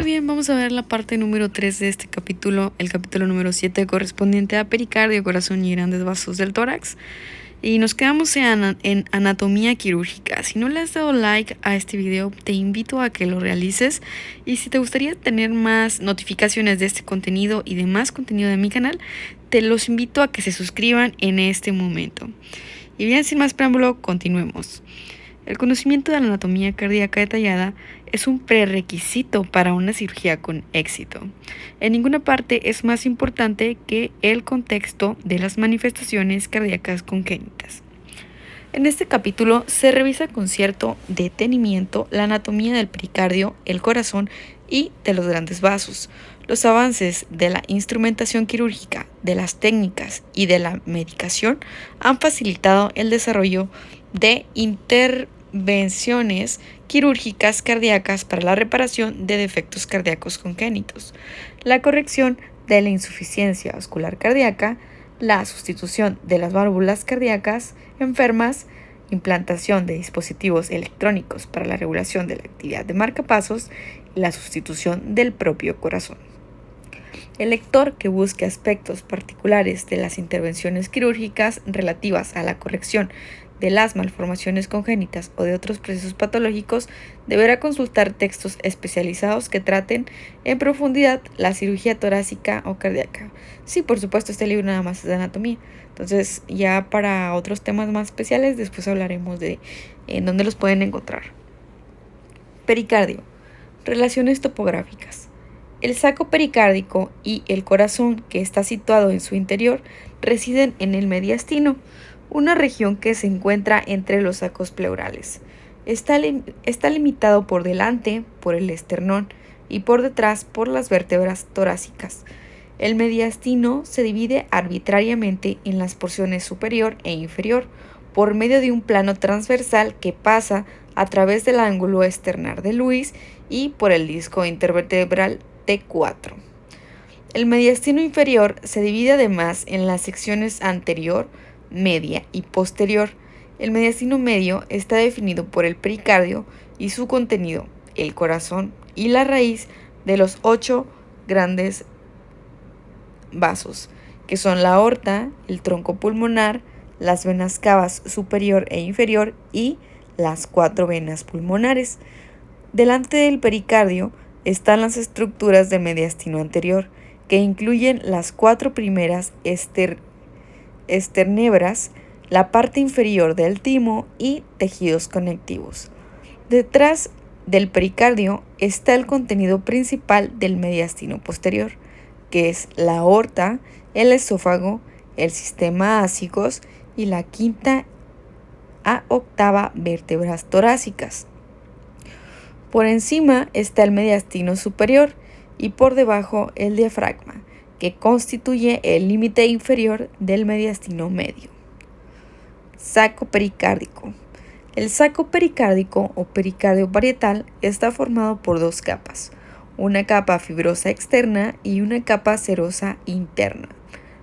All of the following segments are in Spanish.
Muy bien, vamos a ver la parte número 3 de este capítulo, el capítulo número 7 correspondiente a pericardio, corazón y grandes vasos del tórax. Y nos quedamos en anatomía quirúrgica. Si no le has dado like a este video, te invito a que lo realices. Y si te gustaría tener más notificaciones de este contenido y de más contenido de mi canal, te los invito a que se suscriban en este momento. Y bien, sin más preámbulo, continuemos. El conocimiento de la anatomía cardíaca detallada es un prerequisito para una cirugía con éxito. En ninguna parte es más importante que el contexto de las manifestaciones cardíacas congénitas. En este capítulo se revisa con cierto detenimiento la anatomía del pericardio, el corazón y de los grandes vasos. Los avances de la instrumentación quirúrgica, de las técnicas y de la medicación han facilitado el desarrollo de intervenciones quirúrgicas cardíacas para la reparación de defectos cardíacos congénitos, la corrección de la insuficiencia vascular cardíaca, la sustitución de las válvulas cardíacas enfermas, implantación de dispositivos electrónicos para la regulación de la actividad de marcapasos y la sustitución del propio corazón. El lector que busque aspectos particulares de las intervenciones quirúrgicas relativas a la corrección de las malformaciones congénitas o de otros procesos patológicos deberá consultar textos especializados que traten en profundidad la cirugía torácica o cardíaca. Sí, por supuesto, este libro nada más es de anatomía. Entonces, ya para otros temas más especiales, después hablaremos de en dónde los pueden encontrar. Pericardio. Relaciones topográficas. El saco pericárdico y el corazón, que está situado en su interior, residen en el mediastino, una región que se encuentra entre los sacos pleurales. Está limitado por delante por el esternón y por detrás por las vértebras torácicas. El mediastino se divide arbitrariamente en las porciones superior e inferior por medio de un plano transversal que pasa a través del ángulo esternar de Lewis y por el disco intervertebral T4. El mediastino inferior se divide además en las secciones anterior, media y posterior. El mediastino medio está definido por el pericardio y su contenido, el corazón y la raíz de los 8 grandes vasos, que son la aorta, el tronco pulmonar, las venas cavas superior e inferior y las 4 venas pulmonares. Delante del pericardio están las estructuras del mediastino anterior, que incluyen las 4 primeras esternebras, la parte inferior del timo y tejidos conectivos. Detrás del pericardio está el contenido principal del mediastino posterior, que es la aorta, el esófago, el sistema ácigos y la 5ª a 8ª vértebras torácicas. Por encima está el mediastino superior y por debajo el diafragma, que constituye el límite inferior del mediastino medio. Saco pericárdico. El saco pericárdico o pericardio parietal está formado por 2 capas, una capa fibrosa externa y una capa serosa interna,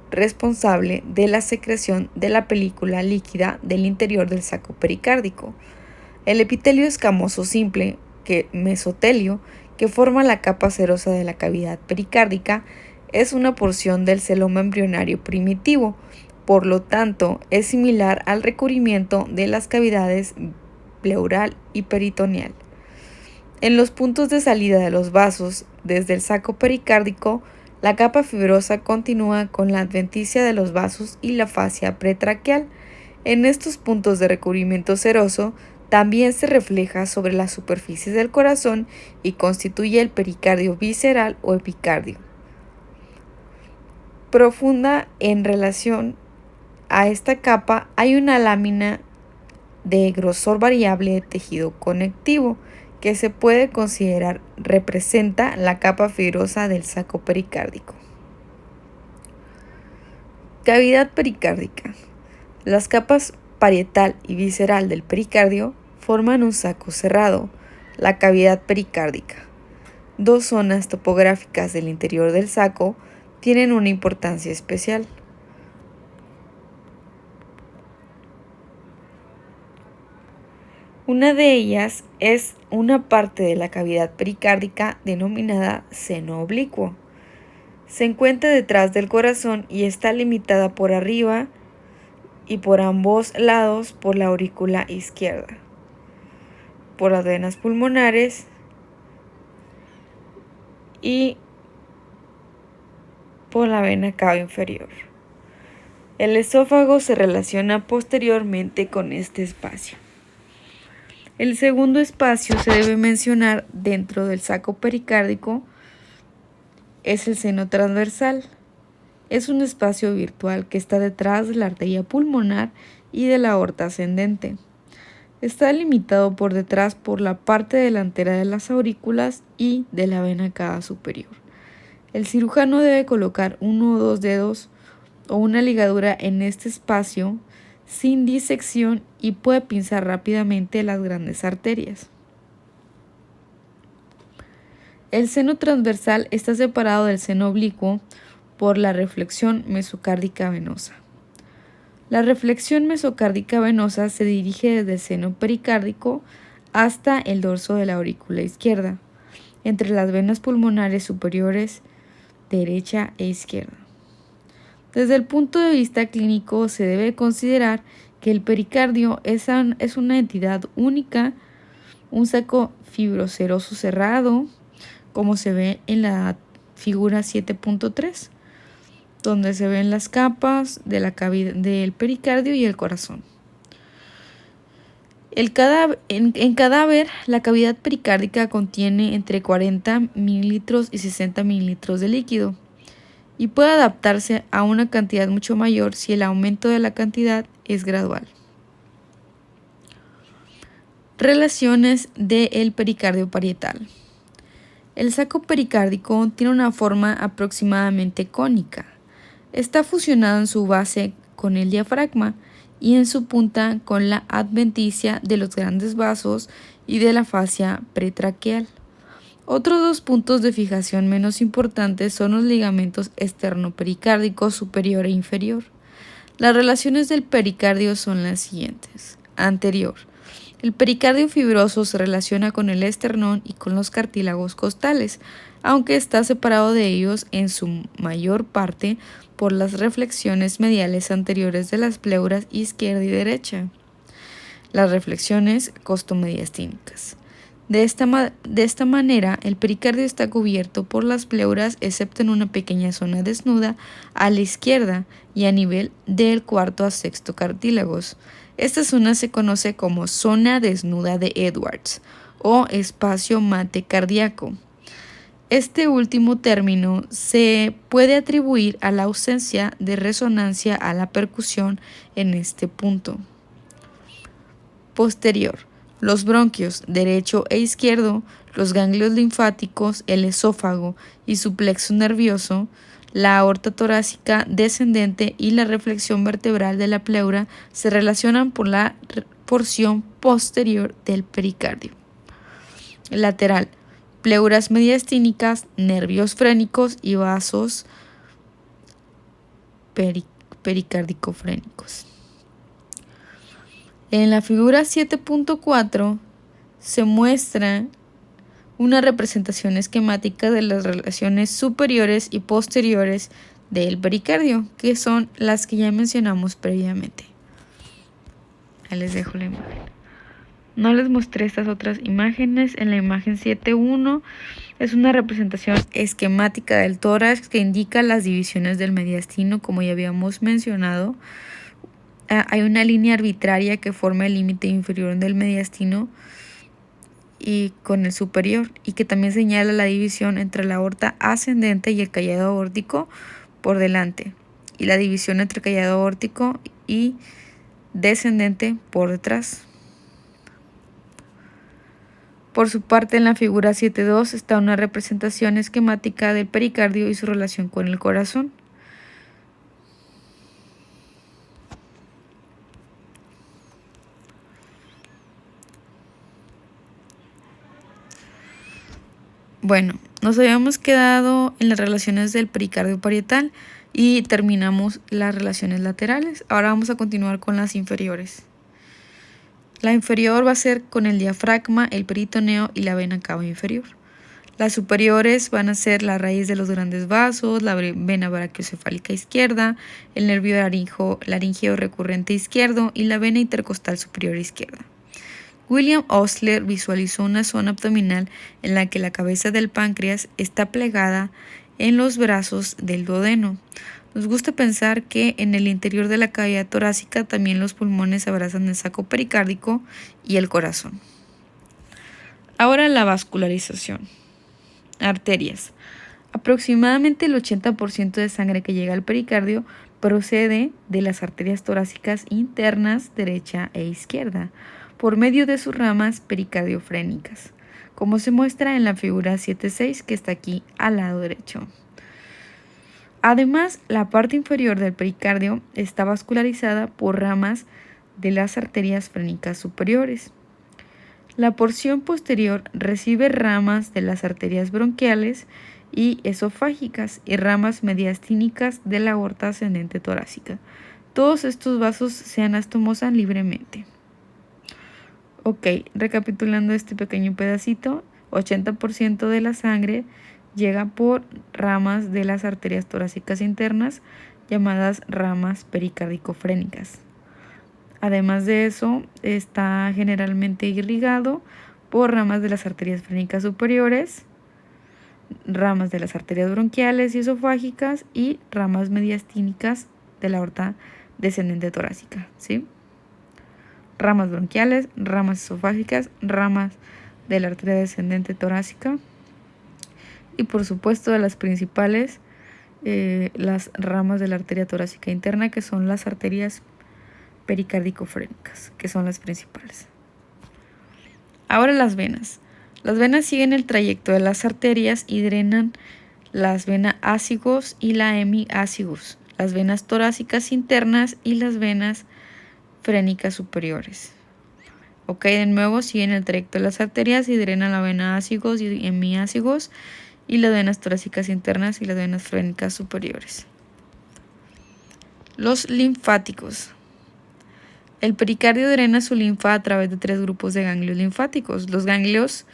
responsable de la secreción de la película líquida del interior del saco pericárdico. El epitelio escamoso simple, mesotelio, que forma la capa serosa de la cavidad pericárdica, es una porción del celoma embrionario primitivo, por lo tanto es similar al recubrimiento de las cavidades pleural y peritoneal. En los puntos de salida de los vasos desde el saco pericárdico, la capa fibrosa continúa con la adventicia de los vasos y la fascia pretraqueal. En estos puntos de recubrimiento seroso también se refleja sobre la superficie del corazón y constituye el pericardio visceral o epicardio. Profunda en relación a esta capa hay una lámina de grosor variable de tejido conectivo que se puede considerar representa la capa fibrosa del saco pericárdico. Cavidad pericárdica. Las capas parietal y visceral del pericardio forman un saco cerrado, la cavidad pericárdica. 2 zonas topográficas del interior del saco tienen una importancia especial. Una de ellas es una parte de la cavidad pericárdica denominada seno oblicuo. Se encuentra detrás del corazón y está limitada por arriba y por ambos lados por la aurícula izquierda, por las venas pulmonares y por la vena cava inferior. El esófago se relaciona posteriormente con este espacio. El segundo espacio se debe mencionar dentro del saco pericárdico es el seno transversal. Es un espacio virtual que está detrás de la arteria pulmonar y de la aorta ascendente. Está limitado por detrás por la parte delantera de las aurículas y de la vena cava superior. El cirujano debe colocar 1 o 2 dedos o una ligadura en este espacio sin disección y puede pinzar rápidamente las grandes arterias. El seno transversal está separado del seno oblicuo por la reflexión mesocárdica venosa. La reflexión mesocárdica venosa se dirige desde el seno pericárdico hasta el dorso de la aurícula izquierda, entre las venas pulmonares superiores derecha e izquierda. Desde el punto de vista clínico se debe considerar que el pericardio es una entidad única, un saco fibroseroso cerrado, como se ve en la figura 7.3, donde se ven las capas de la cavidad del pericardio y el corazón. En cadáver, la cavidad pericárdica contiene entre 40 mililitros y 60 mililitros de líquido y puede adaptarse a una cantidad mucho mayor si el aumento de la cantidad es gradual. Relaciones del pericardio parietal. El saco pericárdico tiene una forma aproximadamente cónica. Está fusionado en su base con el diafragma y en su punta con la adventicia de los grandes vasos y de la fascia pretraqueal. Otros 2 puntos de fijación menos importantes son los ligamentos esternopericárdicos superior e inferior. Las relaciones del pericardio son las siguientes. Anterior. El pericardio fibroso se relaciona con el esternón y con los cartílagos costales, aunque está separado de ellos en su mayor parte por las reflexiones mediales anteriores de las pleuras izquierda y derecha. Las reflexiones costomediastínicas. De esta manera, el pericardio está cubierto por las pleuras excepto en una pequeña zona desnuda a la izquierda y a nivel del cuarto a sexto cartílagos. Esta zona se conoce como zona desnuda de Edwards o espacio mate cardíaco. Este último término se puede atribuir a la ausencia de resonancia a la percusión en este punto. Posterior. Los bronquios derecho e izquierdo, los ganglios linfáticos, el esófago y su plexo nervioso, la aorta torácica descendente y la reflexión vertebral de la pleura se relacionan por la porción posterior del pericardio. Lateral. Pleuras mediastínicas, nervios frénicos y vasos pericárdicofrénicos. En la figura 7.4 se muestra una representación esquemática de las relaciones superiores y posteriores del pericardio, que son las que ya mencionamos previamente. Ahí les dejo la imagen. No les mostré estas otras imágenes. En la imagen 7.1 es una representación esquemática del tórax que indica las divisiones del mediastino, como ya habíamos mencionado. Hay una línea arbitraria que forma el límite inferior del mediastino y con el superior, y que también señala la división entre la aorta ascendente y el callado aórtico por delante, y la división entre callado aórtico y descendente por detrás. Por su parte, en la figura 7.2 está una representación esquemática del pericardio y su relación con el corazón. Bueno, nos habíamos quedado en las relaciones del pericardio parietal y terminamos las relaciones laterales. Ahora vamos a continuar con las inferiores. La inferior va a ser con el diafragma, el peritoneo y la vena cava inferior. Las superiores van a ser la raíz de los grandes vasos, la vena brachiocefálica izquierda, el nervio laríngeo recurrente izquierdo y la vena intercostal superior izquierda. William Osler visualizó una zona abdominal en la que la cabeza del páncreas está plegada en los brazos del duodeno. Nos gusta pensar que en el interior de la cavidad torácica también los pulmones abrazan el saco pericárdico y el corazón. Ahora la vascularización. Arterias. Aproximadamente el 80% de sangre que llega al pericardio procede de las arterias torácicas internas derecha e izquierda, por medio de sus ramas pericardiofrénicas, como se muestra en la figura 7.6 que está aquí al lado derecho. Además, la parte inferior del pericardio está vascularizada por ramas de las arterias frénicas superiores. La porción posterior recibe ramas de las arterias bronquiales y esofágicas y ramas mediastínicas de la aorta ascendente torácica. Todos estos vasos se anastomosan libremente. Ok, recapitulando este pequeño pedacito, 80% de la sangre llega por ramas de las arterias torácicas internas llamadas ramas pericardicofrénicas. Además de eso, está generalmente irrigado por ramas de las arterias frénicas superiores, ramas de las arterias bronquiales y esofágicas y ramas mediastínicas de la aorta descendente torácica, ¿sí? Ramas bronquiales, ramas esofágicas, ramas de la arteria descendente torácica y por supuesto de las principales, las ramas de la arteria torácica interna, que son las arterias pericardicofrénicas, que son las principales. Ahora las venas. Las venas siguen el trayecto de las arterias y drenan las venas ácigos y la hemiácigos, las venas torácicas internas y las venas frénicas superiores. Ok, de nuevo siguen el trayecto de las arterias y drenan la vena ácigos y hemiácigos y las venas torácicas internas y las venas frénicas superiores. Los linfáticos. El pericardio drena su linfa a través de 3 grupos de ganglios linfáticos: los ganglios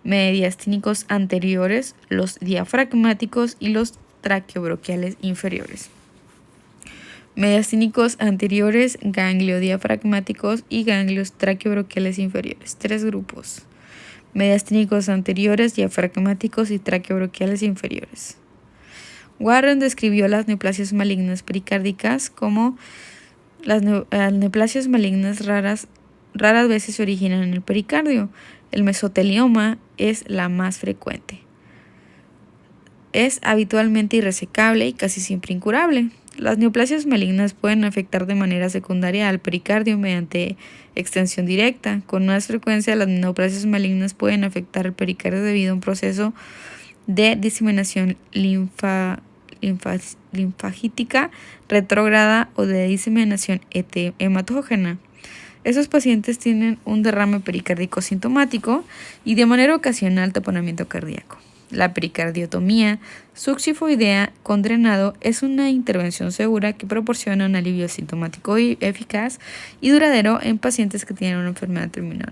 mediastínicos anteriores, los diafragmáticos y los traqueobronquiales inferiores. Mediastínicos anteriores, ganglios diafragmáticos y ganglios traqueobronquiales inferiores. 3 grupos. Mediastínicos anteriores, diafragmáticos y traqueobronquiales inferiores. Warren describió las neoplasias malignas pericárdicas como las neoplasias malignas raras veces se originan en el pericardio. El mesotelioma es la más frecuente. Es habitualmente irresecable y casi siempre incurable. Las neoplasias malignas pueden afectar de manera secundaria al pericardio mediante extensión directa. Con más frecuencia, las neoplasias malignas pueden afectar el pericardio debido a un proceso de diseminación linfagítica retrógrada o de diseminación hematógena. Esos pacientes tienen un derrame pericárdico sintomático y de manera ocasional taponamiento cardíaco. La pericardiotomía succifoidea con drenado es una intervención segura que proporciona un alivio sintomático y eficaz y duradero en pacientes que tienen una enfermedad terminal.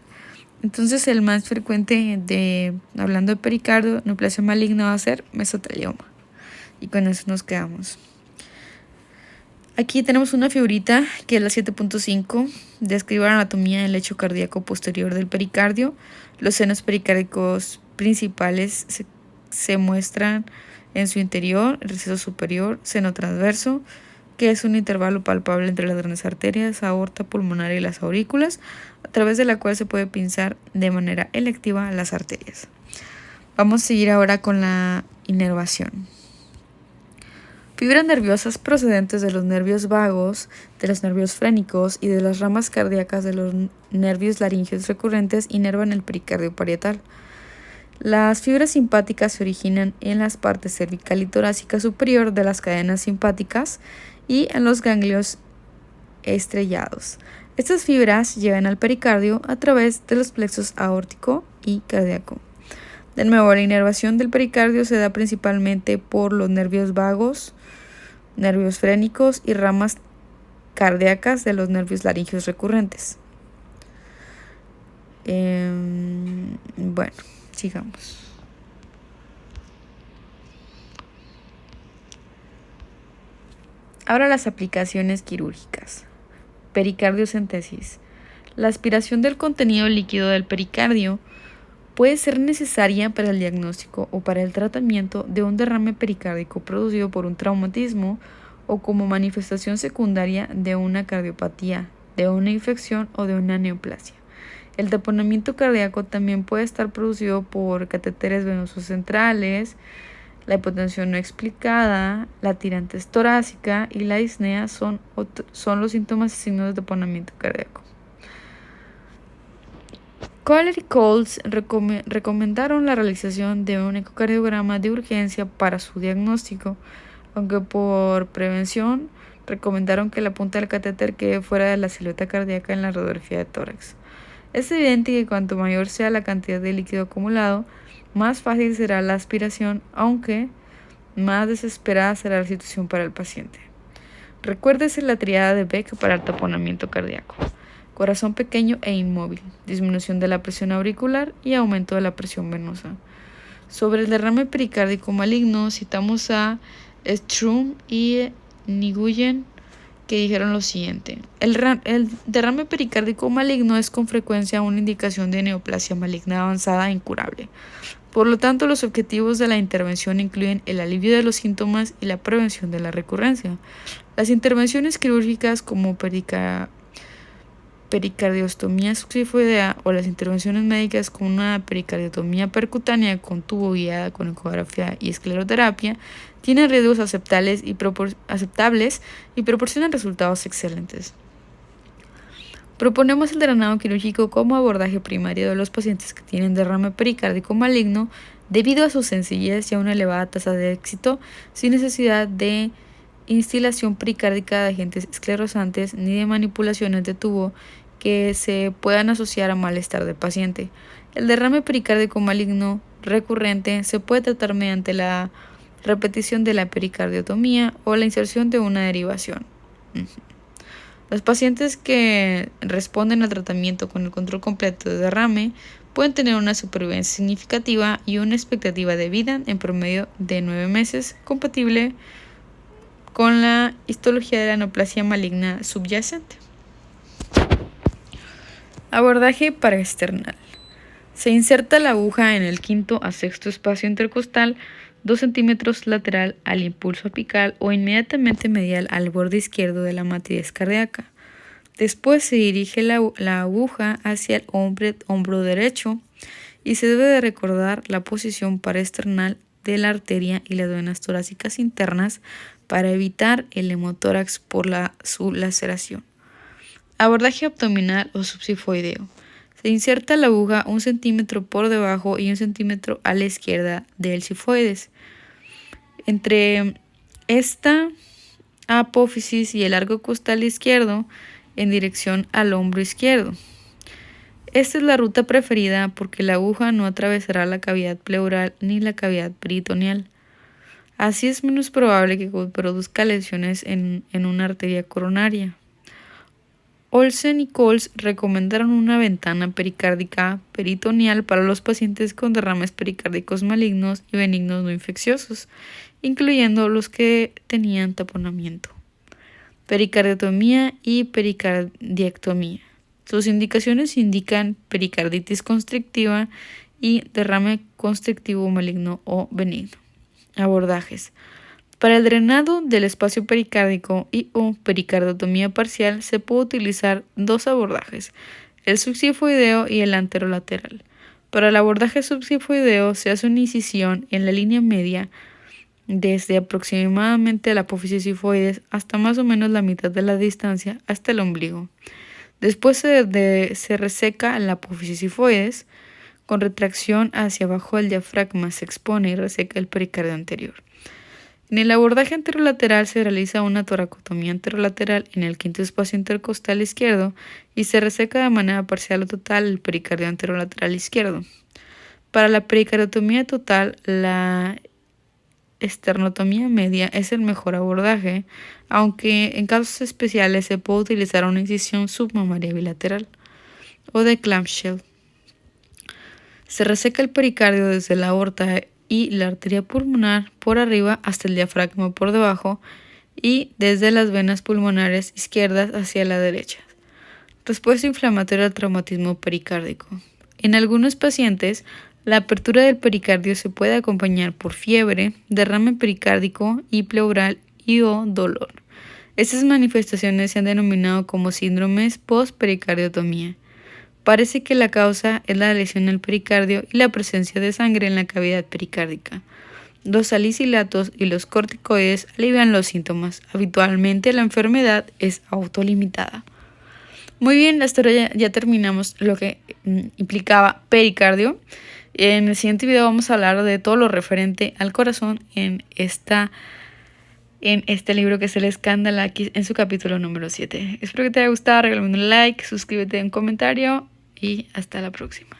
Entonces, el más frecuente hablando de pericardio, neoplasia maligna, va a ser mesotelioma. Y con eso nos quedamos. Aquí tenemos una figurita que es la 7.5. Describe la anatomía del lecho cardíaco posterior del pericardio. Los senos pericárdicos principales se muestran en su interior, el receso superior, seno transverso, que es un intervalo palpable entre las grandes arterias, aorta pulmonar y las aurículas, a través de la cual se puede pinzar de manera electiva las arterias. Vamos a seguir ahora con la inervación. Fibras nerviosas procedentes de los nervios vagos, de los nervios frénicos y de las ramas cardíacas de los nervios laringeos recurrentes inervan el pericardio parietal. Las fibras simpáticas se originan en las partes cervical y torácica superior de las cadenas simpáticas y en los ganglios estrellados. Estas fibras llegan al pericardio a través de los plexos aórtico y cardíaco. De nuevo, la inervación del pericardio se da principalmente por los nervios vagos, nervios frénicos y ramas cardíacas de los nervios laringeos recurrentes. Bueno, sigamos. Ahora las aplicaciones quirúrgicas. Pericardiocentesis. La aspiración del contenido líquido del pericardio puede ser necesaria para el diagnóstico o para el tratamiento de un derrame pericárdico producido por un traumatismo o como manifestación secundaria de una cardiopatía, de una infección o de una neoplasia. El taponamiento cardíaco también puede estar producido por catéteres venosos centrales, la hipotensión no explicada, la tirantes torácica y la disnea son los síntomas y signos de taponamiento cardíaco. Kohler y Coles recomendaron la realización de un ecocardiograma de urgencia para su diagnóstico, aunque por prevención recomendaron que la punta del catéter quede fuera de la silueta cardíaca en la radiografía de tórax. Es evidente que cuanto mayor sea la cantidad de líquido acumulado, más fácil será la aspiración, aunque más desesperada será la situación para el paciente. Recuérdese la triada de Beck para el taponamiento cardíaco: corazón pequeño e inmóvil, disminución de la presión auricular y aumento de la presión venosa. Sobre el derrame pericárdico maligno, citamos a Strum y Nguyen, que dijeron lo siguiente: el derrame pericárdico maligno es con frecuencia una indicación de neoplasia maligna avanzada e incurable. Por lo tanto, los objetivos de la intervención incluyen el alivio de los síntomas y la prevención de la recurrencia. Las intervenciones quirúrgicas como pericardiostomía subsifoidea o las intervenciones médicas como una pericardiotomía percutánea con tubo guiada con ecografía y escleroterapia tienen riesgos aceptables y proporcionan resultados excelentes. Proponemos el drenado quirúrgico como abordaje primario de los pacientes que tienen derrame pericárdico maligno debido a su sencillez y a una elevada tasa de éxito, sin necesidad de instilación pericárdica de agentes esclerosantes ni de manipulaciones de tubo que se puedan asociar a malestar del paciente. El derrame pericárdico maligno recurrente se puede tratar mediante la repetición de la pericardiotomía o la inserción de una derivación. Los pacientes que responden al tratamiento con el control completo de derrame pueden tener una supervivencia significativa y una expectativa de vida en promedio de 9 meses, compatible con la histología de la neoplasia maligna subyacente. Abordaje paraesternal. Se inserta la aguja en el quinto a sexto espacio intercostal, 2 centímetros lateral al impulso apical o inmediatamente medial al borde izquierdo de la matriz cardíaca. Después se dirige la aguja hacia el hombro derecho y se debe de recordar la posición paraesternal de la arteria y las venas torácicas internas para evitar el hemotórax por su laceración. Abordaje abdominal o subsifoideo. Se inserta la aguja 1 centímetro por debajo y 1 centímetro a la izquierda del sifoides. Entre esta apófisis y el arco costal izquierdo en dirección al hombro izquierdo. Esta es la ruta preferida porque la aguja no atravesará la cavidad pleural ni la cavidad peritoneal. Así es menos probable que produzca lesiones en una arteria coronaria. Olsen y Coles recomendaron una ventana pericárdica peritoneal para los pacientes con derrames pericárdicos malignos y benignos no infecciosos, incluyendo los que tenían taponamiento, pericardiotomía y pericardiectomía. Sus indicaciones indican pericarditis constrictiva y derrame constrictivo maligno o benigno. Abordajes. Para el drenado del espacio pericárdico y o pericardiotomía parcial se puede utilizar 2 abordajes, el subsifoideo y el anterolateral. Para el abordaje subsifoideo se hace una incisión en la línea media desde aproximadamente la apófisis sifoides hasta más o menos la mitad de la distancia hasta el ombligo. Después se reseca la apófisis sifoides con retracción hacia abajo del diafragma, se expone y reseca el pericardio anterior. En el abordaje anterolateral se realiza una toracotomía anterolateral en el quinto espacio intercostal izquierdo y se reseca de manera parcial o total el pericardio anterolateral izquierdo. Para la pericardiotomía total, la esternotomía media es el mejor abordaje, aunque en casos especiales se puede utilizar una incisión submamaria bilateral o de clamshell. Se reseca el pericardio desde la aorta y la arteria pulmonar por arriba hasta el diafragma por debajo y desde las venas pulmonares izquierdas hacia la derecha. Respuesta inflamatoria al traumatismo pericárdico. En algunos pacientes, la apertura del pericardio se puede acompañar por fiebre, derrame pericárdico y pleural y o dolor. Estas manifestaciones se han denominado como síndromes post-pericardiotomía. Parece que la causa es la lesión al pericardio y la presencia de sangre en la cavidad pericárdica. Los salicilatos y los corticoides alivian los síntomas. Habitualmente la enfermedad es autolimitada. Muy bien, hasta ahora ya terminamos lo que implicaba pericardio. En el siguiente video vamos a hablar de todo lo referente al corazón en este libro que es el Scandalaquis en su capítulo número 7. Espero que te haya gustado, regálame un like, suscríbete, un comentario y hasta la próxima.